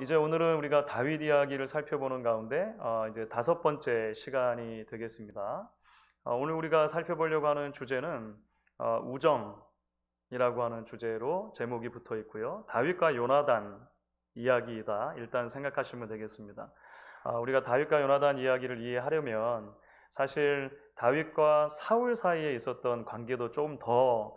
이제 오늘은 우리가 다윗 이야기를 살펴보는 가운데 이제 5번째 시간이 되겠습니다. 오늘 우리가 살펴보려고 하는 주제는 우정이라고 하는 주제로 제목이 붙어 있고요. 다윗과 요나단 이야기이다. 일단 생각하시면 되겠습니다. 우리가 다윗과 요나단 이야기를 이해하려면 사실 다윗과 사울 사이에 있었던 관계도 조금 더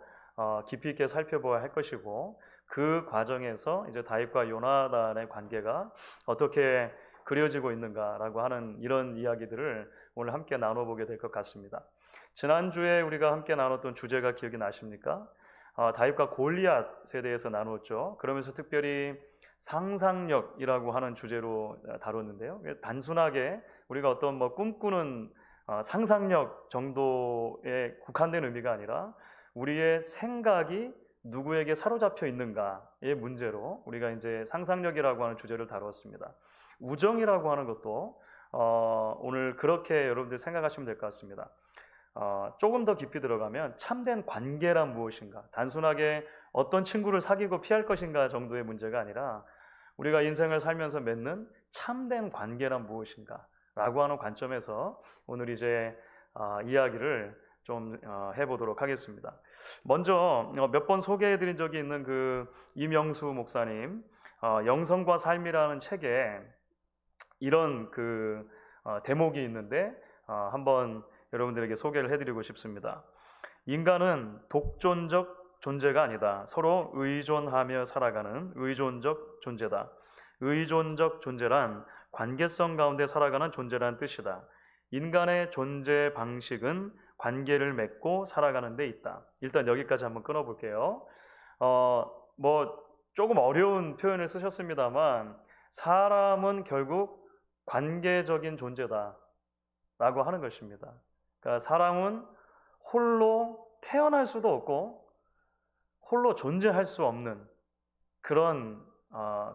깊이 있게 살펴봐야 할 것이고, 그 과정에서 이제 다윗과 요나단의 관계가 어떻게 그려지고 있는가라고 하는 이런 이야기들을 오늘 함께 나눠보게 될 것 같습니다. 지난주에 우리가 함께 나눴던 주제가 기억이 나십니까? 다윗과 골리앗에 대해서 나누었죠. 그러면서 특별히 상상력이라고 하는 주제로 다뤘는데요. 단순하게 우리가 어떤 꿈꾸는 상상력 정도에 국한된 의미가 아니라 우리의 생각이 누구에게 사로잡혀 있는가의 문제로 우리가 이제 상상력이라고 하는 주제를 다루었습니다. 우정이라고 하는 것도 오늘 그렇게 여러분들 생각하시면 될 것 같습니다. 조금 더 깊이 들어가면 참된 관계란 무엇인가, 단순하게 어떤 친구를 사귀고 피할 것인가 정도의 문제가 아니라 우리가 인생을 살면서 맺는 참된 관계란 무엇인가 라고 하는 관점에서 오늘 이제 이야기를 좀 해보도록 하겠습니다. 먼저 몇 번 소개해드린 적이 있는 그 이명수 목사님 영성과 삶이라는 책에 이런 그 대목이 있는데 한번 여러분들에게 소개를 해드리고 싶습니다. 인간은 독존적 존재가 아니다. 서로 의존하며 살아가는 의존적 존재다. 의존적 존재란 관계성 가운데 살아가는 존재라는 뜻이다. 인간의 존재 방식은 관계를 맺고 살아가는 데 있다. 일단 여기까지 한번 끊어볼게요. 조금 어려운 표현을 쓰셨습니다만 사람은 결국 관계적인 존재다 라고 하는 것입니다. 그러니까 사람은 홀로 태어날 수도 없고 홀로 존재할 수 없는 그런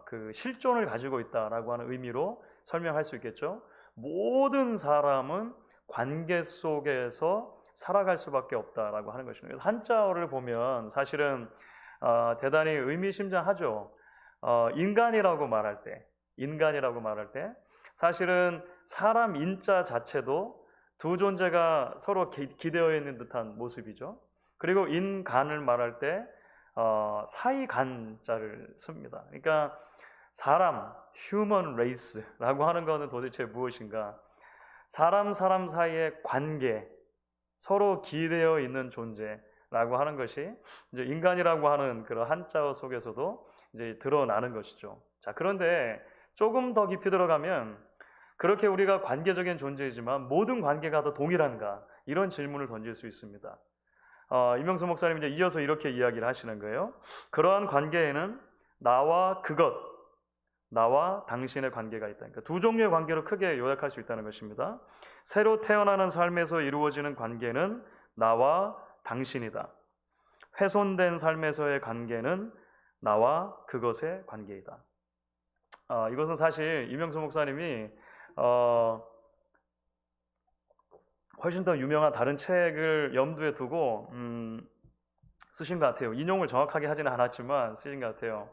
그 실존을 가지고 있다라고 하는 의미로 설명할 수 있겠죠. 모든 사람은 관계 속에서 살아갈 수밖에 없다라고 하는 것입니다. 한자어를 보면 사실은 대단히 의미심장하죠. 인간이라고 말할 때 사실은 사람 인자 자체도 두 존재가 서로 기대어 있는 듯한 모습이죠. 그리고 인간을 말할 때 사이간자를 씁니다. 그러니까 사람, human race라고 하는 것은 도대체 무엇인가? 사람 사이의 관계, 서로 기대어 있는 존재라고 하는 것이 이제 인간이라고 하는 그런 한자어 속에서도 이제 드러나는 것이죠. 자, 그런데 조금 더 깊이 들어가면 그렇게 우리가 관계적인 존재이지만 모든 관계가 다 동일한가? 이런 질문을 던질 수 있습니다. 이명수 목사님 이제 이어서 이렇게 이야기를 하시는 거예요. 그러한 관계에는 나와 당신의 관계가 있다. 그러니까 두 종류의 관계로 크게 요약할 수 있다는 것입니다. 새로 태어나는 삶에서 이루어지는 관계는 나와 당신이다. 훼손된 삶에서의 관계는 나와 그것의 관계이다. 이것은 사실 이명수 목사님이 훨씬 더 유명한 다른 책을 염두에 두고 쓰신 것 같아요. 인용을 정확하게 하지는 않았지만 쓰신 것 같아요.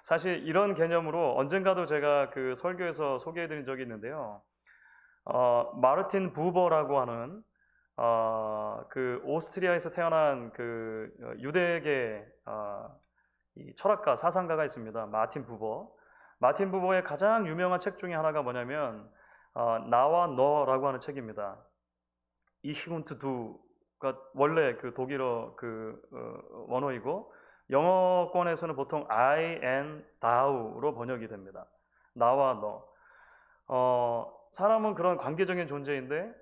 사실 이런 개념으로 언젠가도 제가 그 설교에서 소개해드린 적이 있는데요. 마르틴 부버라고 하는 그 오스트리아에서 태어난 그 유대계 이 철학가 사상가가 있습니다. 마틴 부버의 가장 유명한 책 중에 하나가 뭐냐면 나와 너라고 하는 책입니다. Ich und du가 원래 그 독일어 그 원어이고 영어권에서는 보통 I and thou로 번역이 됩니다. 나와 너. 사람은 그런 관계적인 존재인데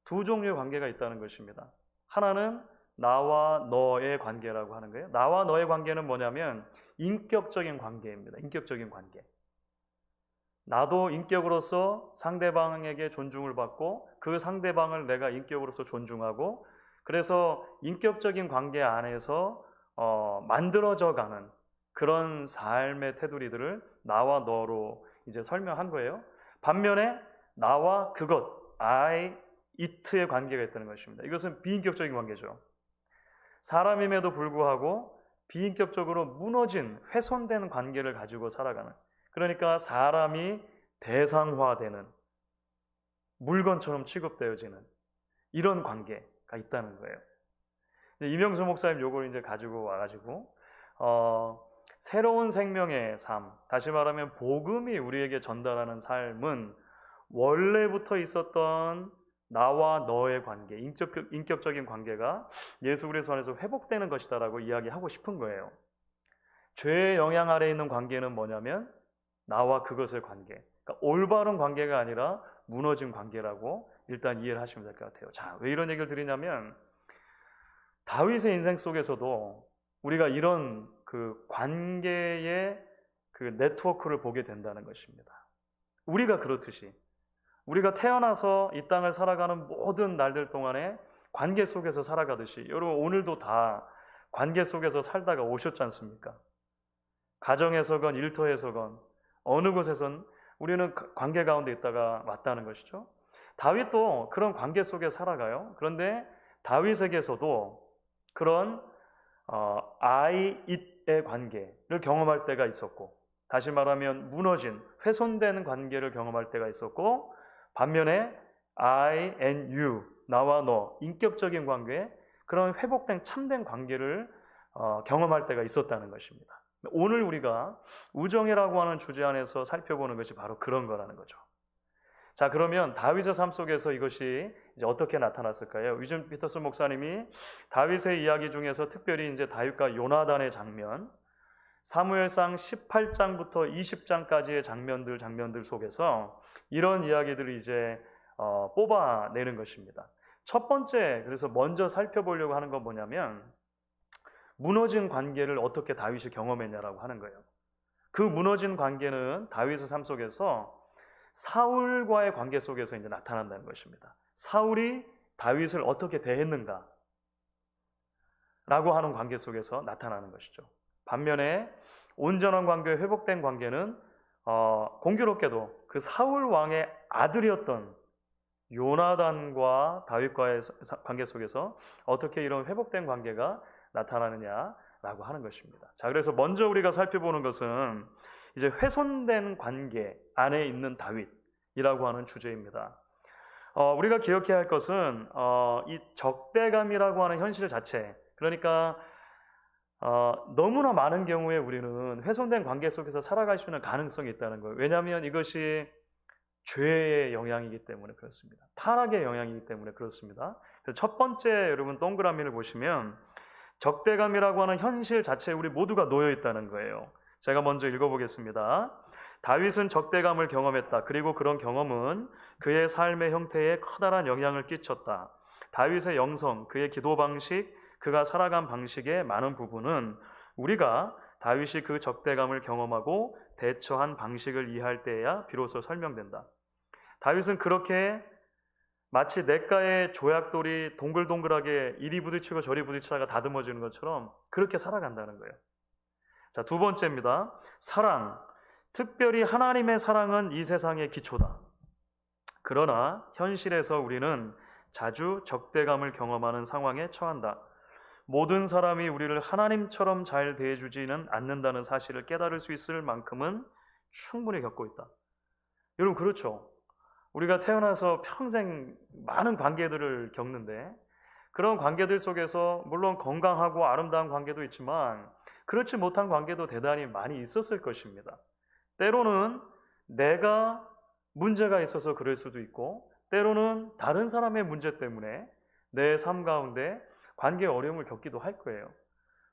두 종류의 관계가 있다는 것입니다. 하나는 나와 너의 관계라고 하는 거예요. 나와 너의 관계는 뭐냐면 인격적인 관계입니다. 인격적인 관계. 나도 인격으로서 상대방에게 존중을 받고 그 상대방을 내가 인격으로서 존중하고, 그래서 인격적인 관계 안에서 만들어져 가는 그런 삶의 테두리들을 나와 너로 이제 설명한 거예요. 반면에 나와 그것, I, it의 관계가 있다는 것입니다. 이것은 비인격적인 관계죠. 사람임에도 불구하고 비인격적으로 무너진 훼손된 관계를 가지고 살아가는 그러니까 사람이 대상화되는 물건처럼 취급되어지는 이런 관계가 있다는 거예요. 이명수 목사님 요걸 이제 가지고 와가지고 새로운 생명의 삶, 다시 말하면 복음이 우리에게 전달하는 삶은 원래부터 있었던 나와 너의 관계, 인격적인 관계가 예수 그리스도 안에서 회복되는 것이다라고 이야기하고 싶은 거예요. 죄의 영향 아래에 있는 관계는 뭐냐면 나와 그것의 관계, 그러니까 올바른 관계가 아니라 무너진 관계라고 일단 이해를 하시면 될 것 같아요. 자, 왜 이런 얘기를 드리냐면 다윗의 인생 속에서도 우리가 이런 그 관계의 그 네트워크를 보게 된다는 것입니다. 우리가 그렇듯이 우리가 태어나서 이 땅을 살아가는 모든 날들 동안에 관계 속에서 살아가듯이 여러분 오늘도 다 관계 속에서 살다가 오셨지 않습니까? 가정에서건 일터에서건 어느 곳에선 우리는 관계 가운데 있다가 왔다는 것이죠. 다윗도 그런 관계 속에 살아가요. 그런데 다윗에게서도 그런 I, it의 관계를 경험할 때가 있었고, 다시 말하면 무너진, 훼손된 관계를 경험할 때가 있었고, 반면에 I and you, 나와 너, 인격적인 관계, 그런 회복된 참된 관계를 경험할 때가 있었다는 것입니다. 오늘 우리가 우정이라고 하는 주제 안에서 살펴보는 것이 바로 그런 거라는 거죠. 자, 그러면 다윗의 삶 속에서 이것이 이제 어떻게 나타났을까요? 위즘 피터슨 목사님이 다윗의 이야기 중에서 특별히 이제 다윗과 요나단의 장면, 사무엘상 18장부터 20장까지의 장면들 속에서 이런 이야기들을 이제 뽑아내는 것입니다. 첫 번째, 그래서 먼저 살펴보려고 하는 건 뭐냐면 무너진 관계를 어떻게 다윗이 경험했냐라고 하는 거예요. 그 무너진 관계는 다윗의 삶 속에서 사울과의 관계 속에서 이제 나타난다는 것입니다. 사울이 다윗을 어떻게 대했는가 라고 하는 관계 속에서 나타나는 것이죠. 반면에 온전한 관계, 회복된 관계는 공교롭게도 그 사울 왕의 아들이었던 요나단과 다윗과의 관계 속에서 어떻게 이런 회복된 관계가 나타나느냐라고 하는 것입니다. 자, 그래서 먼저 우리가 살펴보는 것은 이제 훼손된 관계 안에 있는 다윗이라고 하는 주제입니다. 우리가 기억해야 할 것은 이 적대감이라고 하는 현실 자체, 그러니까 너무나 많은 경우에 우리는 훼손된 관계 속에서 살아갈 수 있는 가능성이 있다는 거예요. 왜냐하면 이것이 죄의 영향이기 때문에 그렇습니다. 타락의 영향이기 때문에 그렇습니다. 그래서 첫 번째 여러분 동그라미를 보시면 적대감이라고 하는 현실 자체에 우리 모두가 놓여 있다는 거예요. 제가 먼저 읽어보겠습니다. 다윗은 적대감을 경험했다. 그리고 그런 경험은 그의 삶의 형태에 커다란 영향을 끼쳤다. 다윗의 영성, 그의 기도 방식, 그가 살아간 방식의 많은 부분은 우리가 다윗이 그 적대감을 경험하고 대처한 방식을 이해할 때에야 비로소 설명된다. 다윗은 그렇게 마치 냇가의 조약돌이 동글동글하게 이리 부딪히고 저리 부딪히다가 다듬어지는 것처럼 그렇게 살아간다는 거예요. 자, 두 번째입니다. 사랑. 특별히 하나님의 사랑은 이 세상의 기초다. 그러나 현실에서 우리는 자주 적대감을 경험하는 상황에 처한다. 모든 사람이 우리를 하나님처럼 잘 대해주지는 않는다는 사실을 깨달을 수 있을 만큼은 충분히 겪고 있다. 여러분 그렇죠? 우리가 태어나서 평생 많은 관계들을 겪는데 그런 관계들 속에서 물론 건강하고 아름다운 관계도 있지만 그렇지 못한 관계도 대단히 많이 있었을 것입니다. 때로는 내가 문제가 있어서 그럴 수도 있고 때로는 다른 사람의 문제 때문에 내 삶 가운데 관계에 어려움을 겪기도 할 거예요.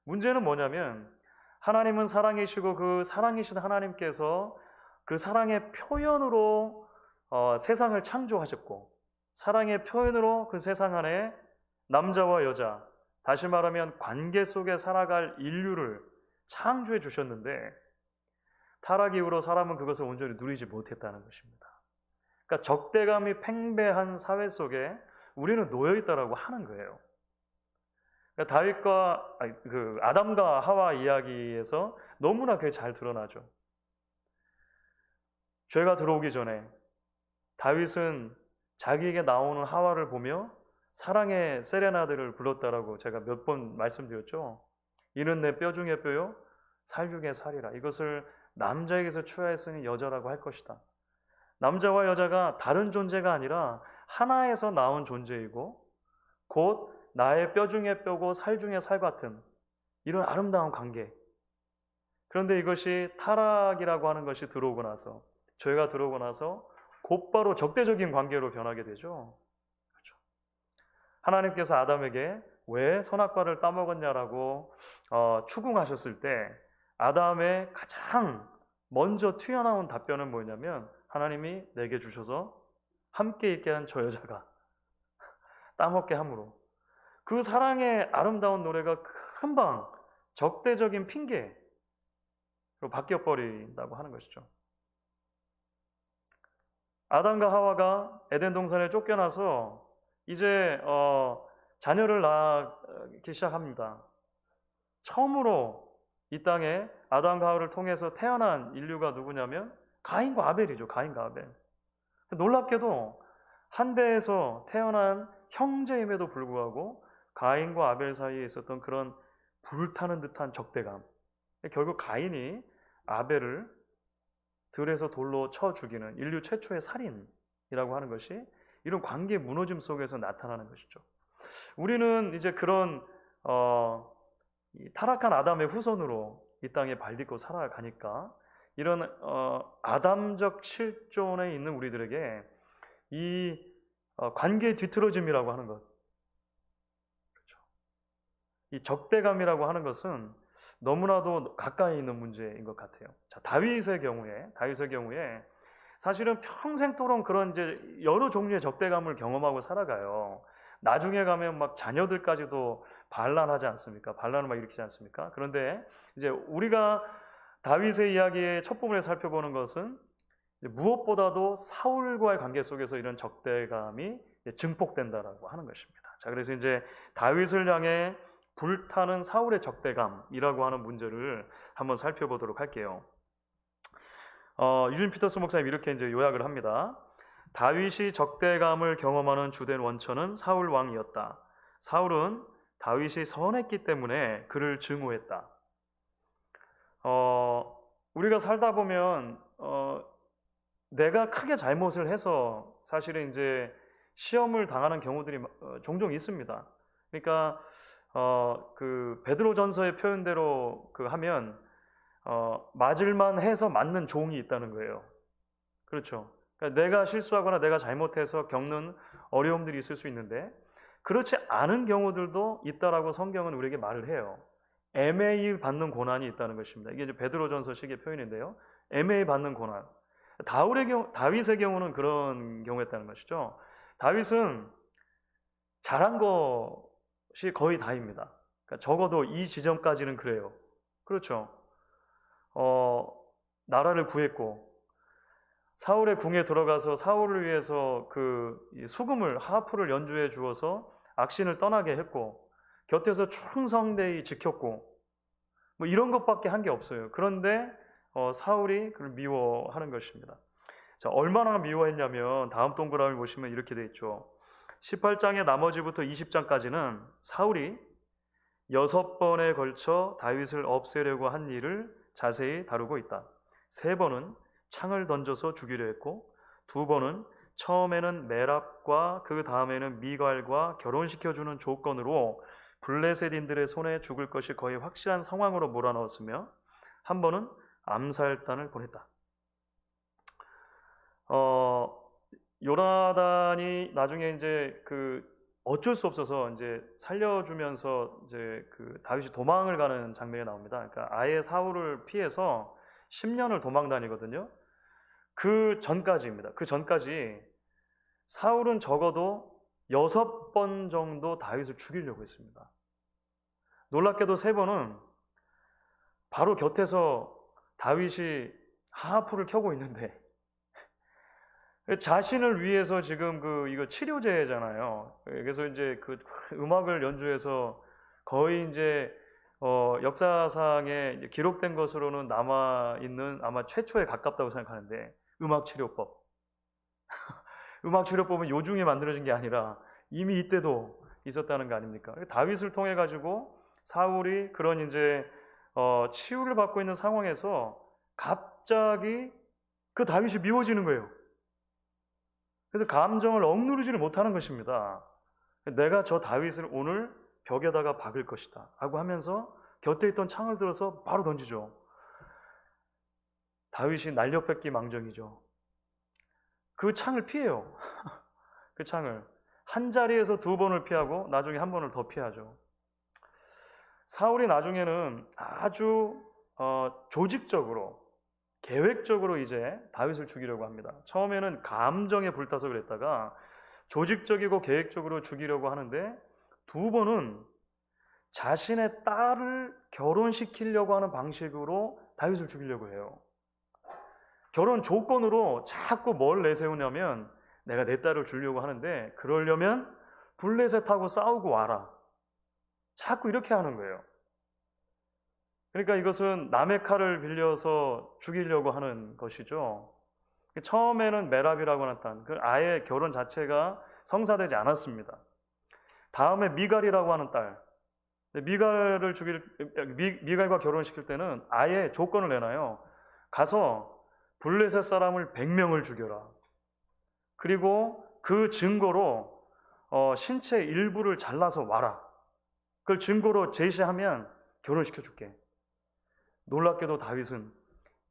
문제는 뭐냐면 하나님은 사랑이시고 그 사랑이신 하나님께서 그 사랑의 표현으로 세상을 창조하셨고 사랑의 표현으로 그 세상 안에 남자와 여자, 다시 말하면 관계 속에 살아갈 인류를 창조해 주셨는데 타락 이후로 사람은 그것을 온전히 누리지 못했다는 것입니다. 그러니까 적대감이 팽배한 사회 속에 우리는 놓여 있다라고 하는 거예요. 그러니까 아담과 하와 이야기에서 너무나 그게 잘 드러나죠. 죄가 들어오기 전에 다윗은 자기에게 나오는 하와를 보며 사랑의 세레나데를 불렀다라고 제가 몇 번 말씀드렸죠. 이는 내 뼈 중에 뼈요 살 중에 살이라. 이것을 남자에게서 취하였으니 여자라고 할 것이다. 남자와 여자가 다른 존재가 아니라 하나에서 나온 존재이고 곧 나의 뼈 중에 뼈고 살 중에 살 같은 이런 아름다운 관계. 그런데 이것이 타락이라고 하는 것이 들어오고 나서, 죄가 들어오고 나서 곧바로 적대적인 관계로 변하게 되죠. 그렇죠? 하나님께서 아담에게 왜 선악과를 따먹었냐라고 추궁하셨을 때 아담의 가장 먼저 튀어나온 답변은 뭐냐면, 하나님이 내게 주셔서 함께 있게 한 저 여자가 따먹게 함으로, 그 사랑의 아름다운 노래가 금방 적대적인 핑계로 바뀌어버린다고 하는 것이죠. 아담과 하와가 에덴 동산에 쫓겨나서 이제 자녀를 낳기 시작합니다. 처음으로 이 땅에 아담과 하와를 통해서 태어난 인류가 누구냐면 가인과 아벨이죠. 가인과 아벨. 놀랍게도 한 배에서 태어난 형제임에도 불구하고 가인과 아벨 사이에 있었던 그런 불타는 듯한 적대감, 결국 가인이 아벨을 들에서 돌로 쳐 죽이는 인류 최초의 살인이라고 하는 것이 이런 관계 무너짐 속에서 나타나는 것이죠. 우리는 이제 그런 타락한 아담의 후손으로 이 땅에 발딛고 살아가니까 이런 아담적 실존에 있는 우리들에게 이 관계의 뒤틀어짐이라고 하는 것, 그렇죠. 이 적대감이라고 하는 것은 너무나도 가까이 있는 문제인 것 같아요. 자, 다윗의 경우에 사실은 평생토록 그런 이제 여러 종류의 적대감을 경험하고 살아가요. 나중에 가면 막 자녀들까지도 반란하지 않습니까? 반란을 막 일으키지 않습니까? 그런데 이제 우리가 다윗의 이야기의 첫 부분에 살펴보는 것은 무엇보다도 사울과의 관계 속에서 이런 적대감이 증폭된다라고 하는 것입니다. 자, 그래서 이제 다윗을 향해 불타는 사울의 적대감이라고 하는 문제를 한번 살펴보도록 할게요. 유진 피터스 목사님 이렇게 이제 요약을 합니다. 다윗이 적대감을 경험하는 주된 원천은 사울 왕이었다. 사울은 다윗이 선했기 때문에 그를 증오했다. 우리가 살다 보면 내가 크게 잘못을 해서 사실은 이제 시험을 당하는 경우들이 종종 있습니다. 그러니까 그 베드로전서의 표현대로 하면 맞을만 해서 맞는 종이 있다는 거예요. 그렇죠. 그러니까 내가 실수하거나 내가 잘못해서 겪는 어려움들이 있을 수 있는데 그렇지 않은 경우들도 있다라고 성경은 우리에게 말을 해요. 애매히 받는 고난이 있다는 것입니다. 이게 이제 베드로전서식의 표현인데요. 애매히 받는 고난. 다윗의 경우는 그런 경우였다는 것이죠. 다윗은 잘한 것이 거의 다입니다. 그러니까 적어도 이 지점까지는 그래요. 그렇죠. 나라를 구했고 사울의 궁에 들어가서 사울을 위해서 그 수금을 하프를 연주해 주어서 악신을 떠나게 했고 곁에서 충성되이 지켰고 뭐 이런 것밖에 한 게 없어요. 그런데 사울이 그를 미워하는 것입니다. 자, 얼마나 미워했냐면 다음 동그라미 보시면 이렇게 돼 있죠. 18장의 나머지부터 20장까지는 사울이 6번에 걸쳐 다윗을 없애려고 한 일을 자세히 다루고 있다. 3번은 창을 던져서 죽이려 했고 2번은 처음에는 메랍과 그 다음에는 미갈과 결혼시켜주는 조건으로 블레셋인들의 손에 죽을 것이 거의 확실한 상황으로 몰아넣었으며 한 번은 암살단을 보냈다. 요나단이 나중에 이제 어쩔 수 없어서 이제 살려주면서 이제 다윗이 도망을 가는 장면이 나옵니다. 그러니까 아예 사울을 피해서 10년을 도망 다니거든요. 그 전까지입니다. 그 전까지 사울은 적어도 6번 정도 다윗을 죽이려고 했습니다. 놀랍게도 3번은 바로 곁에서 다윗이 하프를 켜고 있는데 자신을 위해서 지금 이거 치료제잖아요. 그래서 이제 음악을 연주해서 거의 이제 역사상에 이제 기록된 것으로는 남아 있는 아마 최초에 가깝다고 생각하는데 음악 치료법. 음악 치료법은 요중에 만들어진 게 아니라 이미 이때도 있었다는 거 아닙니까? 다윗을 통해 가지고 사울이 그런 이제 치유를 받고 있는 상황에서 갑자기 그 다윗이 미워지는 거예요. 그래서 감정을 억누르지를 못하는 것입니다. 내가 저 다윗을 오늘 벽에다가 박을 것이다 라고 하면서 곁에 있던 창을 들어서 바로 던지죠. 다윗이 날려뺏기 망정이죠. 그 창을 피해요. 그 창을 한 자리에서 2번을 피하고 나중에 1번을 더 피하죠. 사울이 나중에는 아주 조직적으로 계획적으로 이제 다윗을 죽이려고 합니다. 처음에는 감정에 불타서 그랬다가 조직적이고 계획적으로 죽이려고 하는데 2번은 자신의 딸을 결혼시키려고 하는 방식으로 다윗을 죽이려고 해요. 결혼 조건으로 자꾸 뭘 내세우냐면 내가 내 딸을 주려고 하는데 그러려면 블레셋하고 싸우고 와라. 자꾸 이렇게 하는 거예요. 그러니까 이것은 남의 칼을 빌려서 죽이려고 하는 것이죠. 처음에는 메랍이라고 하는 딸, 아예 결혼 자체가 성사되지 않았습니다. 다음에 미갈이라고 하는 딸, 미갈과 결혼시킬 때는 아예 조건을 내놔요. 가서 블레셋 사람을 100명을 죽여라. 그리고 그 증거로 신체 일부를 잘라서 와라. 그걸 증거로 제시하면 결혼시켜줄게. 놀랍게도 다윗은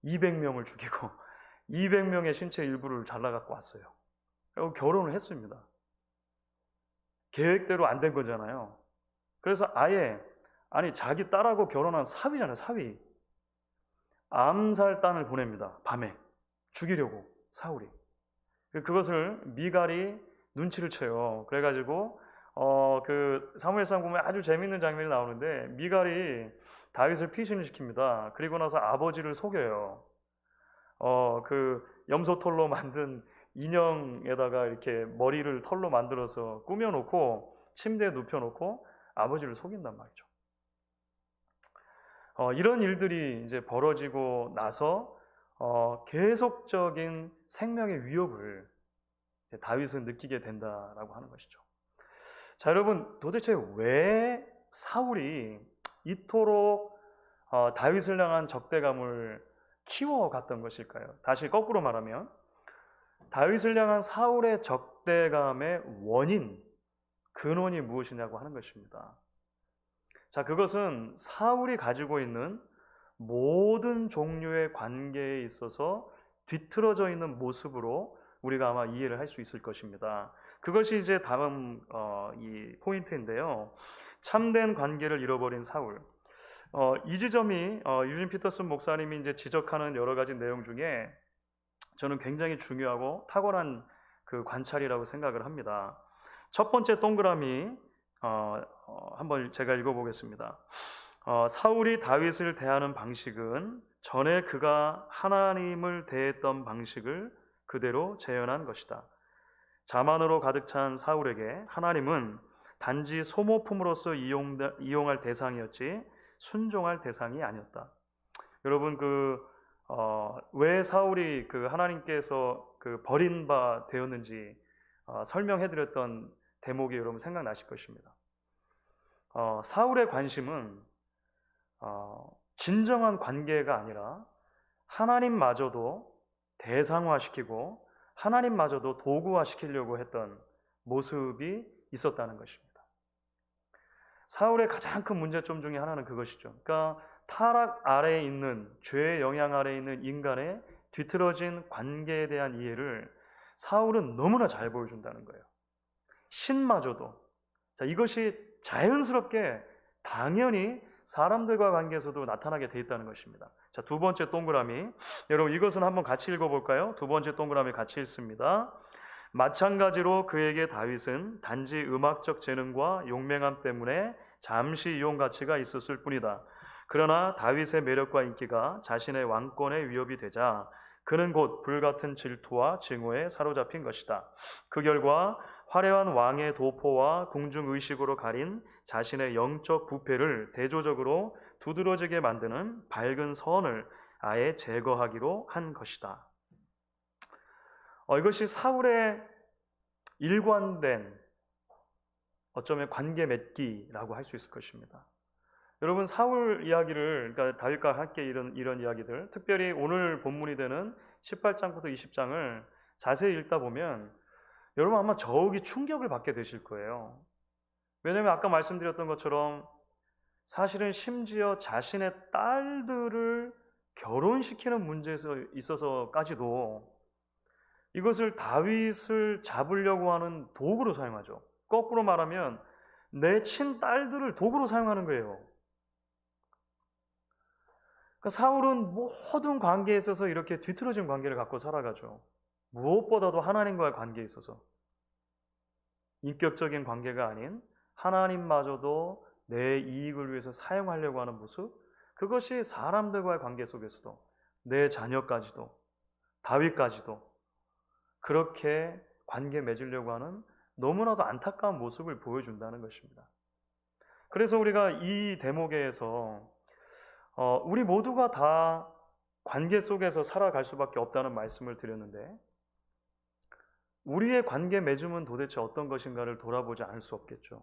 200명을 죽이고 200명의 신체 일부를 잘라갖고 왔어요. 그리고 결혼을 했습니다. 계획대로 안 된 거잖아요. 그래서 아니 자기 딸하고 결혼한 사위잖아요. 사위. 암살단을 보냅니다. 밤에 죽이려고 사울이. 그것을 미갈이 눈치를 채요. 그래가지고 그 사무엘상 보면 아주 재밌는 장면이 나오는데 미갈이 다윗을 피신을 시킵니다. 그리고 나서 아버지를 속여요. 그 염소털로 만든 인형에다가 이렇게 머리를 털로 만들어서 꾸며놓고 침대에 눕혀놓고 아버지를 속인단 말이죠. 이런 일들이 이제 벌어지고 나서 계속적인 생명의 위협을 다윗은 느끼게 된다라고 하는 것이죠. 자, 여러분, 도대체 왜 사울이 이토록 다윗을 향한 적대감을 키워갔던 것일까요? 다시 거꾸로 말하면 다윗을 향한 사울의 적대감의 근원이 무엇이냐고 하는 것입니다. 자, 그것은 사울이 가지고 있는 모든 종류의 관계에 있어서 뒤틀어져 있는 모습으로 우리가 아마 이해를 할 수 있을 것입니다. 그것이 이제 다음 이 포인트인데요. 참된 관계를 잃어버린 사울. 이 지점이 유진 피터슨 목사님이 이제 지적하는 여러 가지 내용 중에 저는 굉장히 중요하고 탁월한 그 관찰이라고 생각을 합니다. 첫 번째 동그라미 한번 제가 읽어보겠습니다. 사울이 다윗을 대하는 방식은 전에 그가 하나님을 대했던 방식을 그대로 재현한 것이다. 자만으로 가득 찬 사울에게 하나님은 단지 소모품으로서 이용할 대상이었지 순종할 대상이 아니었다. 여러분 왜 사울이 그 하나님께서 그 버린 바 되었는지 설명해드렸던 대목이 여러분 생각나실 것입니다. 사울의 관심은 진정한 관계가 아니라 하나님마저도 대상화시키고 하나님마저도 도구화시키려고 했던 모습이 있었다는 것입니다. 사울의 가장 큰 문제점 중에 하나는 그것이죠. 그러니까 타락 아래에 있는, 죄의 영향 아래에 있는 인간의 뒤틀어진 관계에 대한 이해를 사울은 너무나 잘 보여준다는 거예요. 신마저도. 자, 이것이 자연스럽게 당연히 사람들과 관계에서도 나타나게 돼 있다는 것입니다. 자, 두 번째 동그라미. 여러분 이것은 한번 같이 읽어볼까요? 두 번째 동그라미 같이 읽습니다. 마찬가지로 그에게 다윗은 단지 음악적 재능과 용맹함 때문에 잠시 이용 가치가 있었을 뿐이다. 그러나 다윗의 매력과 인기가 자신의 왕권의 위협이 되자 그는 곧 불같은 질투와 증오에 사로잡힌 것이다. 그 결과 화려한 왕의 도포와 궁중의식으로 가린 자신의 영적 부패를 대조적으로 두드러지게 만드는 밝은 선을 아예 제거하기로 한 것이다. 이것이 사울의 일관된 어쩌면 관계 맺기라고 할 수 있을 것입니다. 여러분 사울 이야기를 그러니까 다윗과 함께 이런 이야기들 특별히 오늘 본문이 되는 18장부터 20장을 자세히 읽다 보면 여러분 아마 저기 충격을 받게 되실 거예요. 왜냐하면 아까 말씀드렸던 것처럼 사실은 심지어 자신의 딸들을 결혼시키는 문제에서 있어서까지도 이것을 다윗을 잡으려고 하는 도구로 사용하죠. 거꾸로 말하면 내 친딸들을 도구로 사용하는 거예요. 그러니까 사울은 모든 관계에 있어서 이렇게 뒤틀어진 관계를 갖고 살아가죠. 무엇보다도 하나님과의 관계에 있어서 인격적인 관계가 아닌 하나님마저도 내 이익을 위해서 사용하려고 하는 모습, 그것이 사람들과의 관계 속에서도 내 자녀까지도 다윗까지도 그렇게 관계 맺으려고 하는 너무나도 안타까운 모습을 보여준다는 것입니다. 그래서 우리가 이 대목에서 우리 모두가 다 관계 속에서 살아갈 수밖에 없다는 말씀을 드렸는데 우리의 관계 맺음은 도대체 어떤 것인가를 돌아보지 않을 수 없겠죠.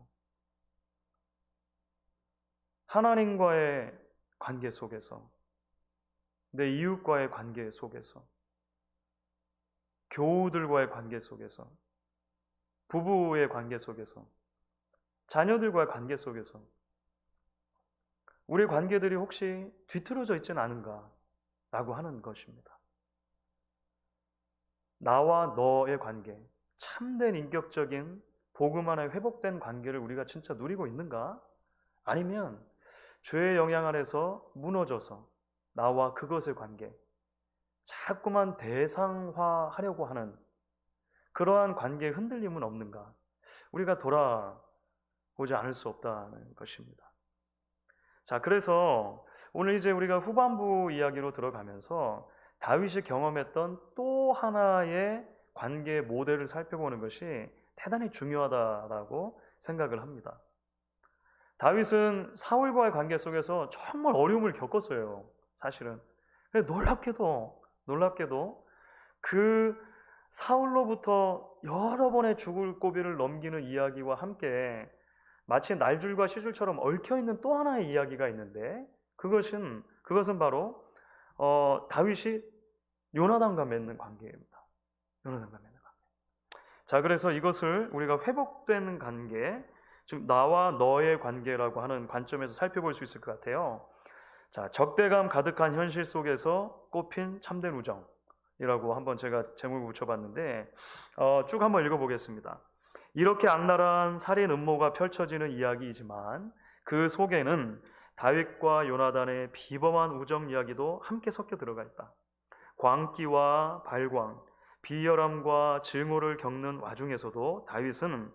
하나님과의 관계 속에서, 내 이웃과의 관계 속에서, 교우들과의 관계 속에서, 부부의 관계 속에서, 자녀들과의 관계 속에서 우리의 관계들이 혹시 뒤틀어져 있지는 않은가라고 하는 것입니다. 나와 너의 관계, 참된 인격적인 복음 안에 회복된 관계를 우리가 진짜 누리고 있는가? 아니면 죄의 영향 아래서 무너져서 나와 그것의 관계, 자꾸만 대상화하려고 하는 그러한 관계의 흔들림은 없는가? 우리가 돌아보지 않을 수 없다는 것입니다. 자, 그래서 오늘 이제 우리가 후반부 이야기로 들어가면서 다윗이 경험했던 또 하나의 관계 모델을 살펴보는 것이 대단히 중요하다라고 생각을 합니다. 다윗은 사울과의 관계 속에서 정말 어려움을 겪었어요. 사실은. 놀랍게도 그 사울로부터 여러 번의 죽을 고비를 넘기는 이야기와 함께 마치 날줄과 시줄처럼 얽혀있는 또 하나의 이야기가 있는데 그것은 바로 다윗이 요나단과 맺는 관계입니다. 요나단과 맺는 관계. 자, 그래서 이것을 우리가 회복된 관계, 즉 나와 너의 관계라고 하는 관점에서 살펴볼 수 있을 것 같아요. 자, 적대감 가득한 현실 속에서 꼽힌 참된 우정이라고 한번 제가 제목을 붙여봤는데 쭉 한번 읽어보겠습니다. 이렇게 악랄한 살인 음모가 펼쳐지는 이야기이지만 그 속에는 다윗과 요나단의 비범한 우정 이야기도 함께 섞여 들어가 있다. 광기와 발광, 비열함과 증오를 겪는 와중에서도 다윗은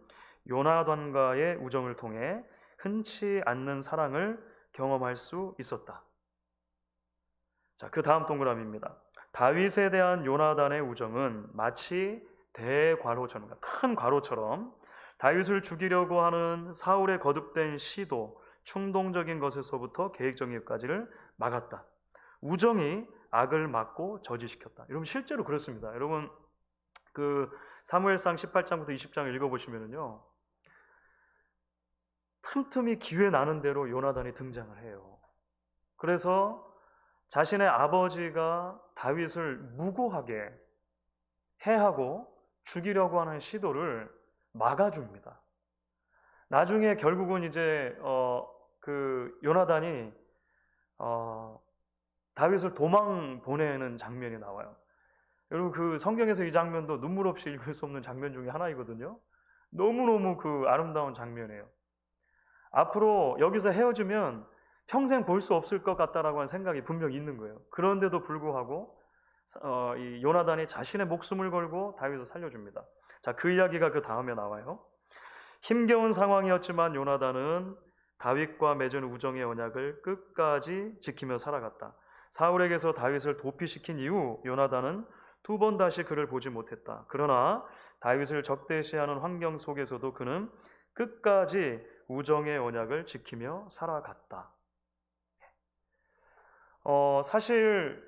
요나단과의 우정을 통해 흔치 않는 사랑을 경험할 수 있었다. 자, 그 다음 동그라미입니다. 다윗에 대한 요나단의 우정은 마치 대괄호처럼, 큰 괄호처럼 다윗을 죽이려고 하는 사울의 거듭된 시도, 충동적인 것에서부터 계획적인 것까지를 막았다. 우정이 악을 막고 저지시켰다. 여러분 실제로 그렇습니다. 여러분 그 사무엘상 18장부터 20장을 읽어보시면요, 틈틈이 기회 나는 대로 요나단이 등장을 해요. 그래서 자신의 아버지가 다윗을 무고하게 해하고 죽이려고 하는 시도를 막아줍니다. 나중에 결국은 이제 그 요나단이 다윗을 도망 보내는 장면이 나와요. 여러분 그 성경에서 이 장면도 눈물 없이 읽을 수 없는 장면 중에 하나이거든요. 너무너무 그 아름다운 장면이에요. 앞으로 여기서 헤어지면 평생 볼 수 없을 것 같다라고 하는 생각이 분명히 있는 거예요. 그런데도 불구하고 이 요나단이 자신의 목숨을 걸고 다윗을 살려줍니다. 자, 그 이야기가 그 다음에 나와요. 힘겨운 상황이었지만 요나단은 다윗과 맺은 우정의 언약을 끝까지 지키며 살아갔다. 사울에게서 다윗을 도피시킨 이후 요나단은 두 번 다시 그를 보지 못했다. 그러나 다윗을 적대시하는 환경 속에서도 그는 끝까지 우정의 언약을 지키며 살아갔다. 사실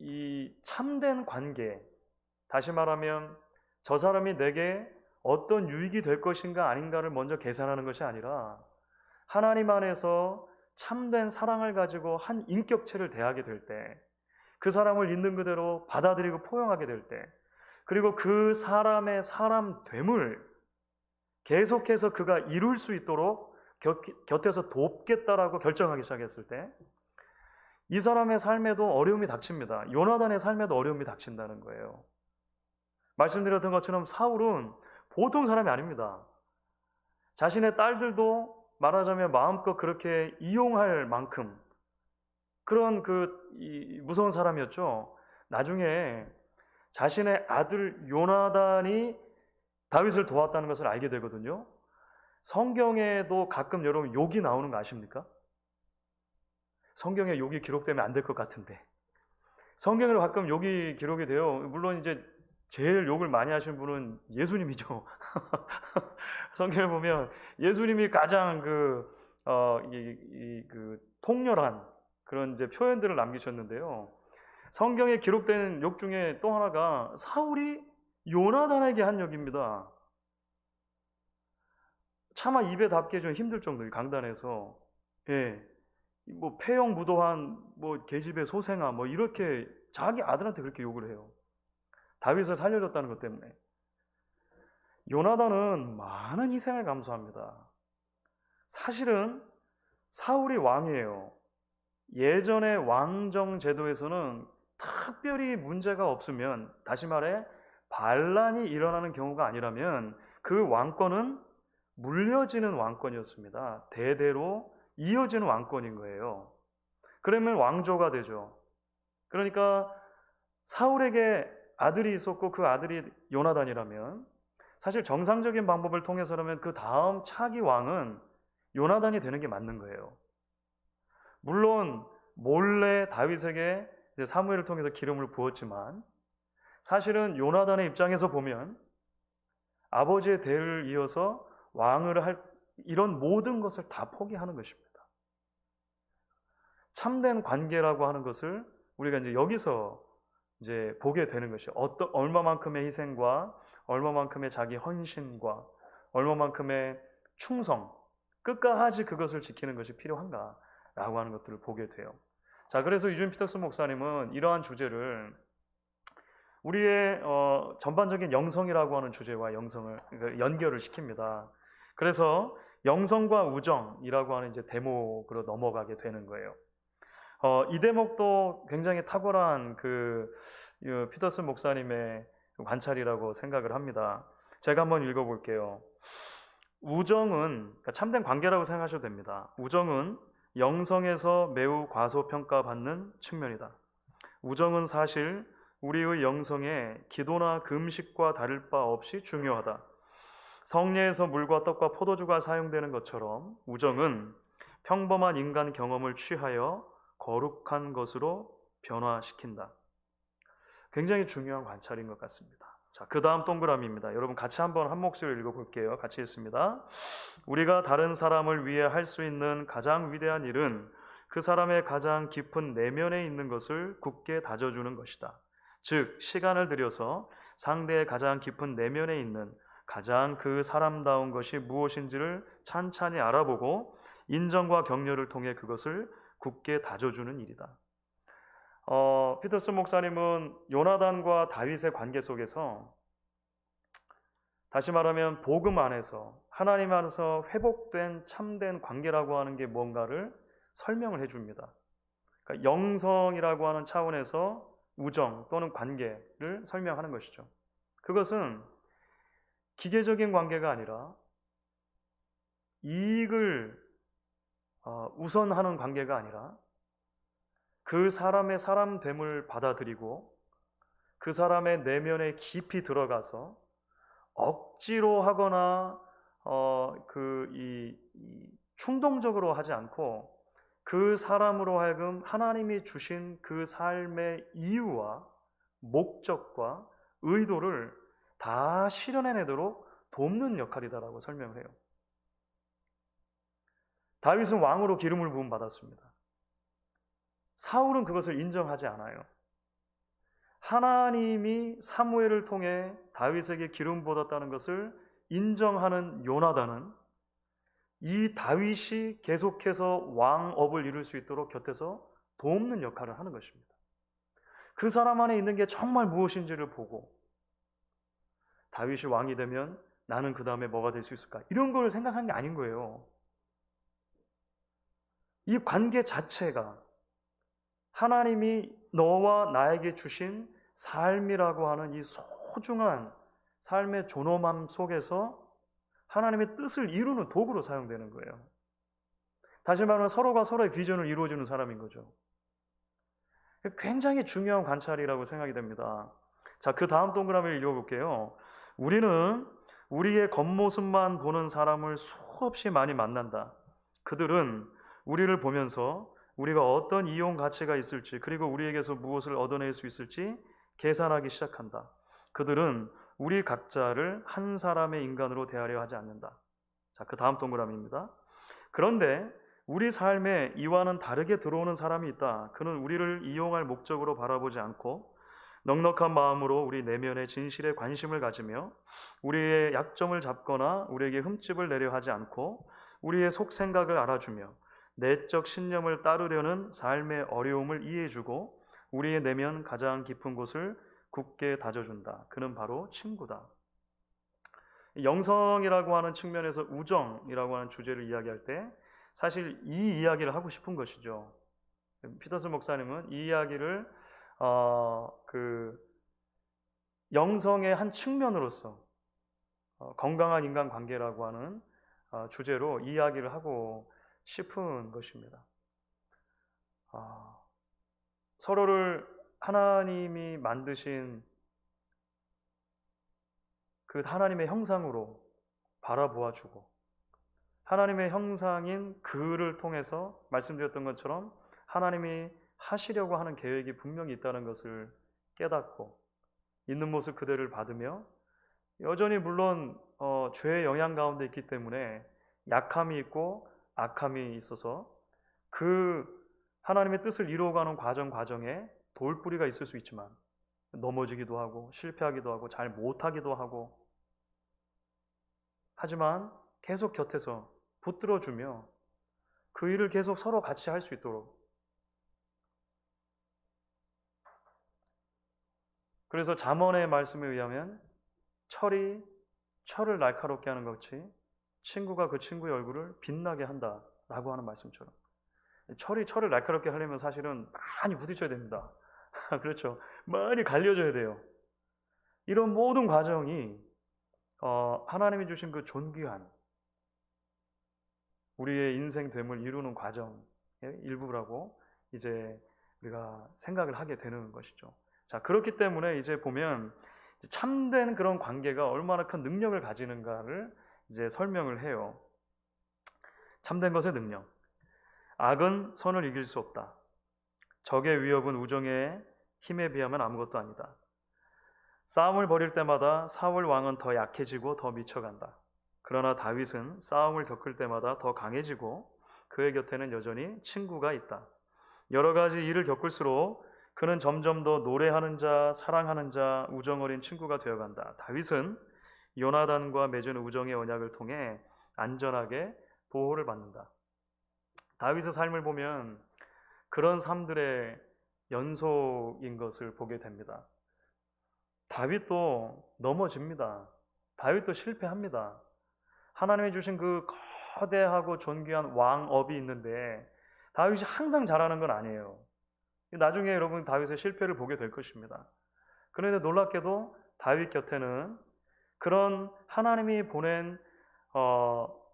이 참된 관계, 다시 말하면 저 사람이 내게 어떤 유익이 될 것인가 아닌가를 먼저 계산하는 것이 아니라 하나님 안에서 참된 사랑을 가지고 한 인격체를 대하게 될 때, 그 사람을 있는 그대로 받아들이고 포용하게 될 때, 그리고 그 사람의 사람됨을 계속해서 그가 이룰 수 있도록 곁에서 돕겠다라고 결정하기 시작했을 때, 이 사람의 삶에도 어려움이 닥칩니다. 요나단의 삶에도 어려움이 닥친다는 거예요. 말씀드렸던 것처럼 사울은 보통 사람이 아닙니다. 자신의 딸들도 말하자면 마음껏 그렇게 이용할 만큼 그런 무서운 사람이었죠. 나중에 자신의 아들 요나단이 다윗을 도왔다는 것을 알게 되거든요. 성경에도 가끔 여러분 욕이 나오는 거 아십니까? 성경에 욕이 기록되면 안 될 것 같은데 성경에도 가끔 욕이 기록이 돼요. 물론 이제 제일 욕을 많이 하시는 분은 예수님이죠. 성경을 보면 예수님이 가장 통렬한 그런 이제 표현들을 남기셨는데요. 성경에 기록된 욕 중에 또 하나가 사울이 요나단에게 한 욕입니다. 차마 입에 담기 좀 힘들 정도로 강단에서, 예, 뭐 폐영무도한 뭐 계집의 소생아 뭐 이렇게 자기 아들한테 그렇게 욕을 해요. 다윗을 살려줬다는 것 때문에. 요나단은 많은 희생을 감수합니다. 사실은 사울이 왕이에요. 예전의 왕정 제도에서는 특별히 문제가 없으면, 다시 말해 반란이 일어나는 경우가 아니라면 그 왕권은 물려지는 왕권이었습니다. 대대로 이어지는 왕권인 거예요. 그러면 왕조가 되죠. 그러니까 사울에게 아들이 있었고 그 아들이 요나단이라면, 사실 정상적인 방법을 통해서라면 그 다음 차기 왕은 요나단이 되는 게 맞는 거예요. 물론 몰래 다윗에게 사무엘을 통해서 기름을 부었지만, 사실은 요나단의 입장에서 보면 아버지의 대를 이어서 왕을 할 이런 모든 것을 다 포기하는 것입니다. 참된 관계라고 하는 것을 우리가 이제 여기서 이제 보게 되는 것이죠. 얼마만큼의 희생과 얼마만큼의 자기 헌신과 얼마만큼의 충성, 끝까지 그것을 지키는 것이 필요한가라고 하는 것들을 보게 돼요. 자, 그래서 유진 피터슨 목사님은 이러한 주제를 우리의 전반적인 영성이라고 하는 주제와 연결을 시킵니다. 그래서 영성과 우정이라고 하는 이제 대목으로 넘어가게 되는 거예요. 이 대목도 굉장히 탁월한 피터슨 목사님의 관찰이라고 생각을 합니다. 제가 한번 읽어볼게요. 우정은, 그러니까 참된 관계라고 생각하셔도 됩니다. 우정은 영성에서 매우 과소평가받는 측면이다. 우정은 사실 우리의 영성에 기도나 금식과 다를 바 없이 중요하다. 성례에서 물과 떡과 포도주가 사용되는 것처럼 우정은 평범한 인간 경험을 취하여 거룩한 것으로 변화시킨다. 굉장히 중요한 관찰인 것 같습니다. 자, 그 다음 동그라미입니다. 여러분 같이 한번 한 목소리로 읽어볼게요. 같이 읽습니다. 우리가 다른 사람을 위해 할 수 있는 가장 위대한 일은 그 사람의 가장 깊은 내면에 있는 것을 굳게 다져주는 것이다. 즉, 시간을 들여서 상대의 가장 깊은 내면에 있는 가장 그 사람다운 것이 무엇인지를 찬찬히 알아보고 인정과 격려를 통해 그것을 굳게 다져주는 일이다. 피터슨 목사님은 요나단과 다윗의 관계 속에서, 다시 말하면 복음 안에서, 하나님 안에서 회복된 참된 관계라고 하는 게 뭔가를 설명을 해줍니다. 그러니까 영성이라고 하는 차원에서 우정 또는 관계를 설명하는 것이죠. 그것은 기계적인 관계가 아니라 이익을 우선하는 관계가 아니라 그 사람의 사람됨을 받아들이고 그 사람의 내면에 깊이 들어가서 억지로 하거나 충동적으로 하지 않고 그 사람으로 하여금 하나님이 주신 그 삶의 이유와 목적과 의도를 다 실현해내도록 돕는 역할이다라고 설명을 해요. 다윗은 왕으로 기름을 부음 받았습니다. 사울은 그것을 인정하지 않아요. 하나님이 사무엘을 통해 다윗에게 기름 부었다는 것을 인정하는 요나단은 이 다윗이 계속해서 왕업을 이룰 수 있도록 곁에서 돕는 역할을 하는 것입니다. 그 사람 안에 있는 게 정말 무엇인지를 보고 다윗이 왕이 되면 나는 그 다음에 뭐가 될 수 있을까? 이런 걸 생각한 게 아닌 거예요. 이 관계 자체가 하나님이 너와 나에게 주신 삶이라고 하는 이 소중한 삶의 존엄함 속에서 하나님의 뜻을 이루는 도구로 사용되는 거예요. 다시 말하면 서로가 서로의 비전을 이루어주는 사람인 거죠. 굉장히 중요한 관찰이라고 생각이 됩니다. 자, 그 다음 동그라미를 읽어볼게요. 우리는 우리의 겉모습만 보는 사람을 수없이 많이 만난다. 그들은 우리를 보면서 우리가 어떤 이용 가치가 있을지 그리고 우리에게서 무엇을 얻어낼 수 있을지 계산하기 시작한다. 그들은 우리 각자를 한 사람의 인간으로 대하려 하지 않는다. 자, 그 다음 동그라미입니다. 그런데 우리 삶에 이와는 다르게 들어오는 사람이 있다. 그는 우리를 이용할 목적으로 바라보지 않고 넉넉한 마음으로 우리 내면의 진실에 관심을 가지며 우리의 약점을 잡거나 우리에게 흠집을 내려 하지 않고 우리의 속생각을 알아주며 내적 신념을 따르려는 삶의 어려움을 이해해주고 우리의 내면 가장 깊은 곳을 굳게 다져준다. 그는 바로 친구다. 영성이라고 하는 측면에서 우정이라고 하는 주제를 이야기할 때 사실 이 이야기를 하고 싶은 것이죠. 피터슨 목사님은 이 이야기를 영성의 한 측면으로서 건강한 인간관계라고 하는 주제로 이야기를 하고 싶은 것입니다. 서로를 하나님이 만드신 그 하나님의 형상으로 바라보아주고 하나님의 형상인 그를 통해서 말씀드렸던 것처럼 하나님이 하시려고 하는 계획이 분명히 있다는 것을 깨닫고 있는 모습 그대를 받으며 여전히 물론 죄의 영향 가운데 있기 때문에 약함이 있고 악함이 있어서 그 하나님의 뜻을 이루어가는 과정에 돌뿌리가 있을 수 있지만 넘어지기도 하고 실패하기도 하고 잘 못하기도 하고 하지만 계속 곁에서 붙들어주며 그 일을 계속 서로 같이 할 수 있도록 그래서 잠언의 말씀에 의하면 철이 철을 날카롭게 하는 것 같이 친구가 그 친구의 얼굴을 빛나게 한다라고 하는 말씀처럼 철이 철을 날카롭게 하려면 사실은 많이 부딪혀야 됩니다. 그렇죠. 많이 갈려져야 돼요. 이런 모든 과정이 하나님이 주신 그 존귀한 우리의 인생 됨을 이루는 과정의 일부라고 이제 우리가 생각을 하게 되는 것이죠. 자, 그렇기 때문에 이제 보면 참된 그런 관계가 얼마나 큰 능력을 가지는가를 이제 설명을 해요. 참된 것의 능력. 악은 선을 이길 수 없다. 적의 위협은 우정의 힘에 비하면 아무것도 아니다. 싸움을 벌일 때마다 사울 왕은 더 약해지고 더 미쳐간다. 그러나 다윗은 싸움을 겪을 때마다 더 강해지고 그의 곁에는 여전히 친구가 있다. 여러 가지 일을 겪을수록 그는 점점 더 노래하는 자, 사랑하는 자, 우정 어린 친구가 되어간다. 다윗은 요나단과 맺은 우정의 언약을 통해 안전하게 보호를 받는다. 다윗의 삶을 보면 그런 삶들의 연속인 것을 보게 됩니다. 다윗도 넘어집니다. 다윗도 실패합니다. 하나님이 주신 그 거대하고 존귀한 왕업이 있는데 다윗이 항상 잘하는 건 아니에요. 나중에 여러분 다윗의 실패를 보게 될 것입니다. 그런데 놀랍게도 다윗 곁에는 그런 하나님이 보낸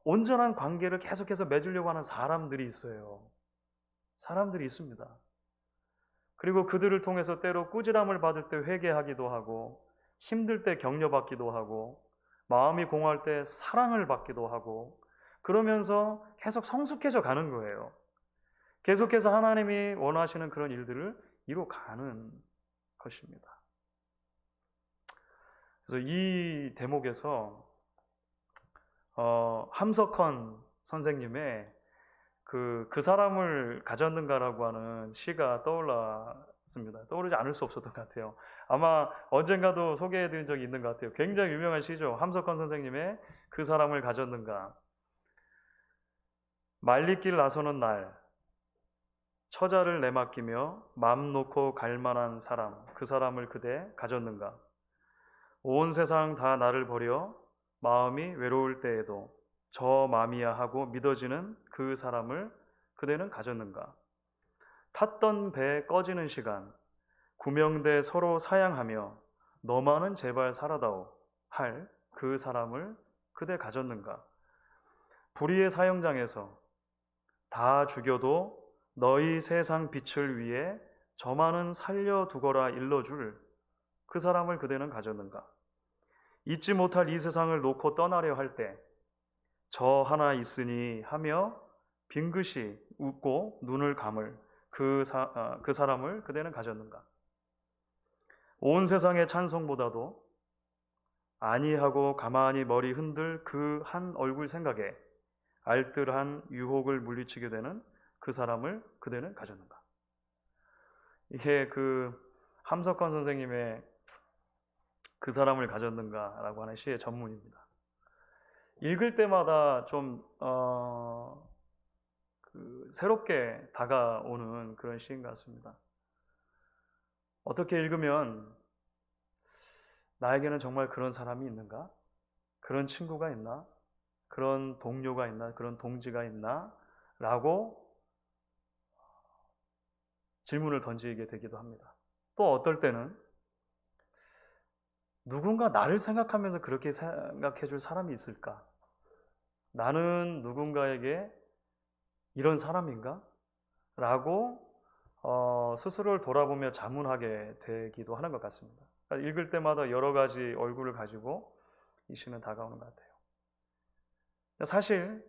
온전한 관계를 계속해서 맺으려고 하는 사람들이 있어요. 사람들이 있습니다. 그리고 그들을 통해서 때로 꾸지람을 받을 때 회개하기도 하고 힘들 때 격려받기도 하고 마음이 공허할 때 사랑을 받기도 하고 그러면서 계속 성숙해져 가는 거예요. 계속해서 하나님이 원하시는 그런 일들을 이루어가는 것입니다. 그래서 이 대목에서 함석헌 선생님의 그 사람을 가졌는가라고 하는 시가 떠올랐습니다. 떠오르지 않을 수 없었던 것 같아요. 아마 언젠가도 소개해드린 적이 있는 것 같아요. 굉장히 유명한 시죠. 함석헌 선생님의 그 사람을 가졌는가. 말리길 나서는 날 처자를 내맡기며 맘 놓고 갈 만한 사람, 그 사람을 그대 가졌는가? 온 세상 다 나를 버려 마음이 외로울 때에도 저 맘이야 하고 믿어지는 그 사람을 그대는 가졌는가? 탔던 배 꺼지는 시간 구명대 서로 사양하며 너만은 제발 살아다오 할 그 사람을 그대 가졌는가? 불의의 사형장에서 다 죽여도 너희 세상 빛을 위해 저만은 살려두거라 일러줄 그 사람을 그대는 가졌는가? 잊지 못할 이 세상을 놓고 떠나려 할 때 저 하나 있으니 하며 빙긋이 웃고 눈을 감을 그 사람을 그대는 가졌는가? 온 세상의 찬송보다도 아니하고 가만히 머리 흔들 그 한 얼굴 생각에 알뜰한 유혹을 물리치게 되는 그 사람을 그대는 가졌는가? 이게 그 함석헌 선생님의 그 사람을 가졌는가라고 하는 시의 전문입니다. 읽을 때마다 좀 새롭게 다가오는 그런 시인 같습니다. 어떻게 읽으면 나에게는 정말 그런 사람이 있는가? 그런 친구가 있나? 그런 동료가 있나? 그런 동지가 있나? 라고 질문을 던지게 되기도 합니다. 또 어떨 때는 누군가 나를 생각하면서 그렇게 생각해 줄 사람이 있을까? 나는 누군가에게 이런 사람인가? 라고 스스로를 돌아보며 자문하게 되기도 하는 것 같습니다. 그러니까 읽을 때마다 여러 가지 얼굴을 가지고 이 시는 다가오는 것 같아요. 사실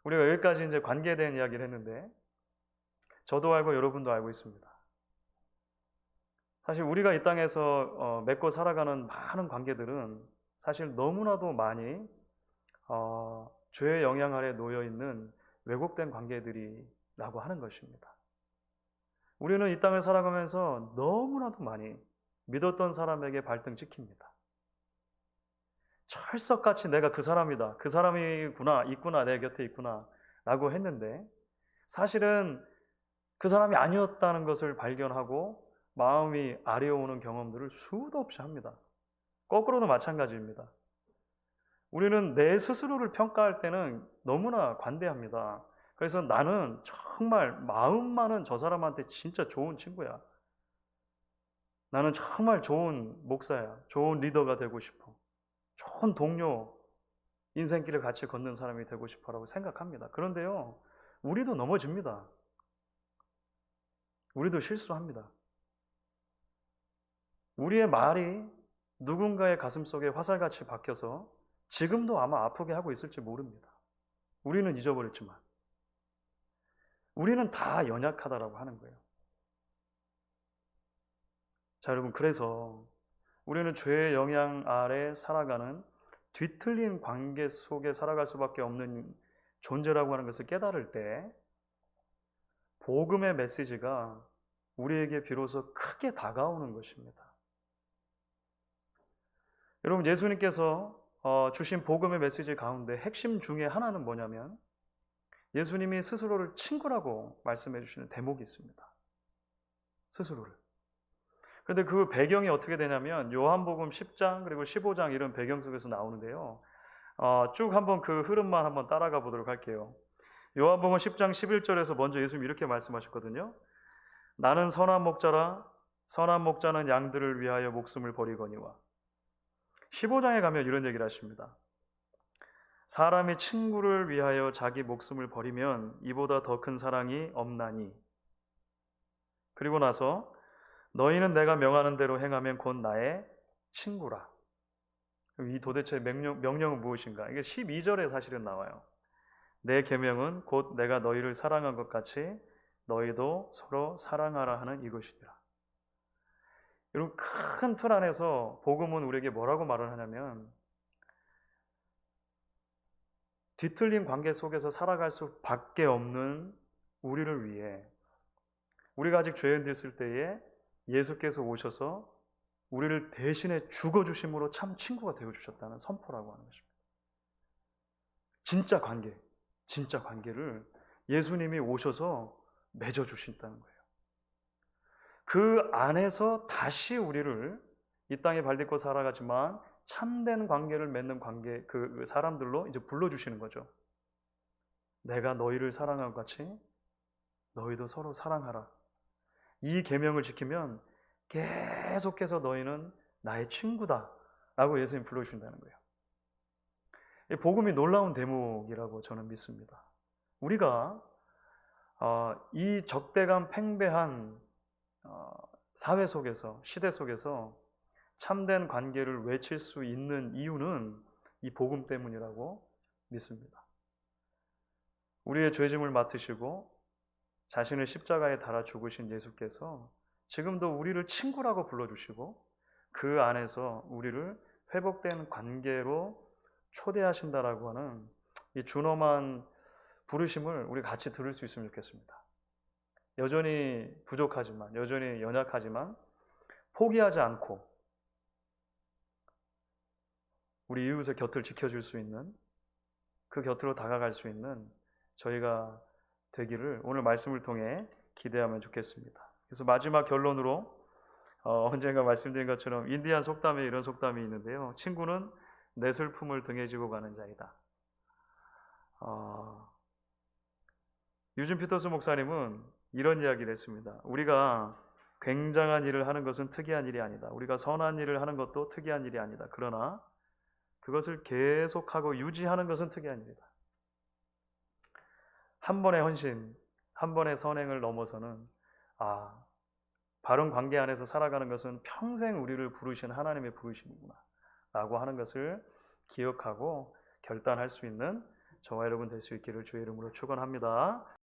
우리가 여기까지 이제 관계에 대한 이야기를 했는데 저도 알고 여러분도 알고 있습니다. 사실 우리가 이 땅에서 맺고 살아가는 많은 관계들은 사실 너무나도 많이 죄의 영향 아래 놓여 있는 왜곡된 관계들이라고 하는 것입니다. 우리는 이 땅을 살아가면서 너무나도 많이 믿었던 사람에게 발등 찍힙니다. 철석같이 내가 그 사람이다. 그 사람이구나, 있구나, 내 곁에 있구나 라고 했는데 사실은 그 사람이 아니었다는 것을 발견하고 마음이 아려오는 경험들을 수도 없이 합니다. 거꾸로도 마찬가지입니다. 우리는 내 스스로를 평가할 때는 너무나 관대합니다. 그래서 나는 정말 마음만은 저 사람한테 진짜 좋은 친구야. 나는 정말 좋은 목사야. 좋은 리더가 되고 싶어. 좋은 동료, 인생길을 같이 걷는 사람이 되고 싶어라고 생각합니다. 그런데요, 우리도 넘어집니다. 우리도 실수합니다. 우리의 말이 누군가의 가슴속에 화살같이 박혀서 지금도 아마 아프게 하고 있을지 모릅니다. 우리는 잊어버렸지만 우리는 다 연약하다라고 하는 거예요. 자, 여러분, 그래서 우리는 죄의 영향 아래 살아가는 뒤틀린 관계 속에 살아갈 수밖에 없는 존재라고 하는 것을 깨달을 때 복음의 메시지가 우리에게 비로소 크게 다가오는 것입니다. 여러분, 예수님께서 주신 복음의 메시지 가운데 핵심 중에 하나는 뭐냐면 예수님이 스스로를 친구라고 말씀해 주시는 대목이 있습니다. 스스로를. 그런데 그 배경이 어떻게 되냐면 요한복음 10장 그리고 15장 이런 배경 속에서 나오는데요. 쭉 한번 그 흐름만 한번 따라가 보도록 할게요. 요한복음 10장 11절에서 먼저 예수님이 이렇게 말씀하셨거든요. 나는 선한 목자라 선한 목자는 양들을 위하여 목숨을 버리거니와. 15장에 가면 이런 얘기를 하십니다. 사람이 친구를 위하여 자기 목숨을 버리면 이보다 더 큰 사랑이 없나니. 그리고 나서 너희는 내가 명하는 대로 행하면 곧 나의 친구라. 이 도대체 명령은 무엇인가? 이게 12절에 사실은 나와요. 내 계명은 곧 내가 너희를 사랑한 것 같이 너희도 서로 사랑하라 하는 이것이니라. 여러분, 큰 틀 안에서 복음은 우리에게 뭐라고 말을 하냐면 뒤틀린 관계 속에서 살아갈 수밖에 없는 우리를 위해 우리가 아직 죄인 됐을 때에 예수께서 오셔서 우리를 대신에 죽어주심으로 참 친구가 되어주셨다는 선포라고 하는 것입니다. 진짜 관계, 진짜 관계를 예수님이 오셔서 맺어주신다는 거예요. 그 안에서 다시 우리를 이 땅에 발딛고 살아가지만 참된 관계를 맺는 관계, 그 사람들로 이제 불러주시는 거죠. 내가 너희를 사랑한 것 같이 너희도 서로 사랑하라. 이 계명을 지키면 계속해서 너희는 나의 친구다 라고 예수님 불러주신다는 거예요. 이 복음이 놀라운 대목이라고 저는 믿습니다. 우리가 이 적대감 팽배한 사회 속에서, 시대 속에서 참된 관계를 외칠 수 있는 이유는 이 복음 때문이라고 믿습니다. 우리의 죄짐을 맡으시고 자신을 십자가에 달아 죽으신 예수께서 지금도 우리를 친구라고 불러주시고 그 안에서 우리를 회복된 관계로 초대하신다라고 하는 이 준엄한 부르심을 우리 같이 들을 수 있으면 좋겠습니다. 여전히 부족하지만, 여전히 연약하지만 포기하지 않고 우리 이웃의 곁을 지켜줄 수 있는, 그 곁으로 다가갈 수 있는 저희가 되기를 오늘 말씀을 통해 기대하면 좋겠습니다. 그래서 마지막 결론으로 언젠가 말씀드린 것처럼 인디안 속담에 이런 속담이 있는데요. 친구는 내 슬픔을 등에 지고 가는 자이다. 유진 피터스 목사님은 이런 이야기를 했습니다. 우리가 굉장한 일을 하는 것은 특이한 일이 아니다. 우리가 선한 일을 하는 것도 특이한 일이 아니다. 그러나 그것을 계속하고 유지하는 것은 특이한 일이다. 한 번의 헌신, 한 번의 선행을 넘어서는 바른 관계 안에서 살아가는 것은 평생 우리를 부르신 하나님의 부르심이구나 라고 하는 것을 기억하고 결단할 수 있는 저와 여러분 될 수 있기를 주의 이름으로 축원합니다.